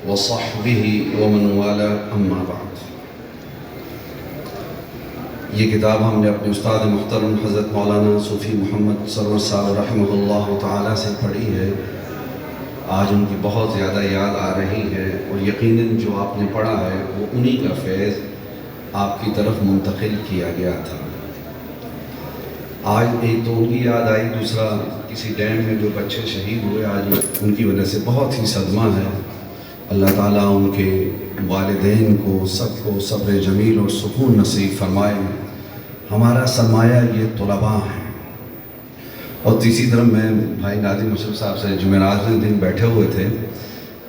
وصحبه ومن والاه اما بعد۔ یہ کتاب ہم نے اپنے استاد محترم حضرت مولانا صوفی محمد سرور صاحب رحمہ اللہ تعالیٰ سے پڑھی ہے۔ آج ان کی بہت زیادہ یاد آ رہی ہے، اور یقیناً جو آپ نے پڑھا ہے وہ انہی کا فیض آپ کی طرف منتقل کیا گیا تھا۔ آج ایک تو ان کی یاد آئی، دوسرا کسی ڈیم میں جو بچے شہید ہوئے آج ان کی وجہ سے بہت ہی صدمہ ہے۔ اللہ تعالیٰ ان کے والدین کو سب کو صبر جمیل اور سکون نصیب فرمائے۔ ہمارا سرمایہ یہ طلباء ہیں۔ اور تیسری طرف میں بھائی ناظم اشرف صاحب سے جمعرات کے دن بیٹھے ہوئے تھے،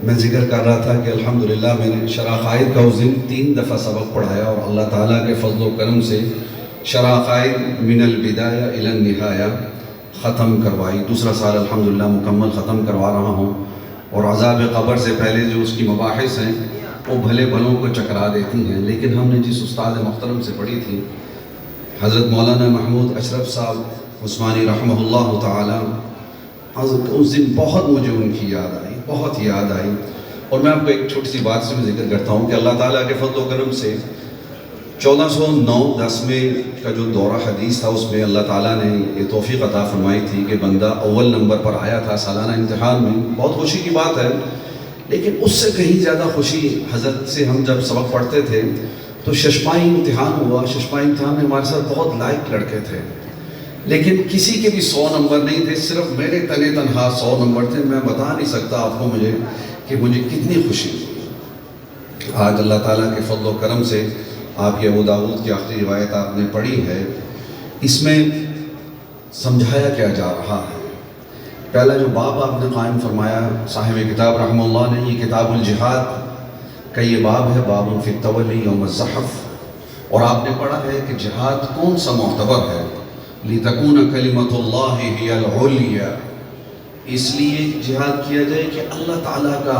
میں ذکر کر رہا تھا کہ الحمدللہ میں نے شرح عقائد کا اس دن 3 دفعہ سبق پڑھایا، اور اللہ تعالیٰ کے فضل و کرم سے شرح عقائد من البدایہ الی النہایہ ختم کروائی۔ دوسرا سال الحمدللہ مکمل ختم کروا رہا ہوں، اور عذاب قبر سے پہلے جو اس کی مباحث ہیں وہ بھلے بھلوں کو چکرا دیتی ہیں، لیکن ہم نے جس استاد محترم سے پڑھی تھی حضرت مولانا محمود اشرف صاحب عثمانی رحمہ اللہ تعالیٰ، اس دن بہت مجھے ان کی یاد آئی، بہت یاد آئی۔ اور میں آپ کو ایک چھوٹی سی بات سے میں ذکر کرتا ہوں کہ اللہ تعالیٰ کے فضل و کرم سے 1409-10 میں کا جو دورہ حدیث تھا، اس میں اللہ تعالیٰ نے یہ توفیق عطا فرمائی تھی کہ بندہ اول نمبر پر آیا تھا سالانہ امتحان میں۔ بہت خوشی کی بات ہے، لیکن اس سے کہیں زیادہ خوشی حضرت سے ہم جب سبق پڑھتے تھے تو ششماہی امتحان ہوا۔ ششماہی امتحان میں ہمارے ساتھ بہت لائق لڑکے تھے، لیکن کسی کے بھی 100 نمبر نہیں تھے، صرف میرے تنہا 100 نمبر تھے۔ میں بتا نہیں سکتا آپ کو کہ مجھے کتنی خوشی ہوئی۔ آج اللہ تعالیٰ کے فضل و کرم سے آپ کی ابو داؤد کی آخری روایت آپ نے پڑھی ہے، اس میں سمجھایا کیا جا رہا ہے۔ پہلا جو باب آپ نے قائم فرمایا صاحب کتاب رحمہ اللہ نے، یہ کتاب الجہاد کا یہ باب ہے، باب فی التولی یوم الزحف، اور آپ نے پڑھا ہے کہ جہاد کون سا معتبر ہے، لِتَكُونَ كَلِمَةُ اللَّهِ هِيَ الْعُلْيَا، اس لیے جہاد کیا جائے کہ اللہ تعالیٰ کا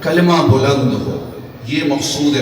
کلمہ بلند ہو، یہ مقصود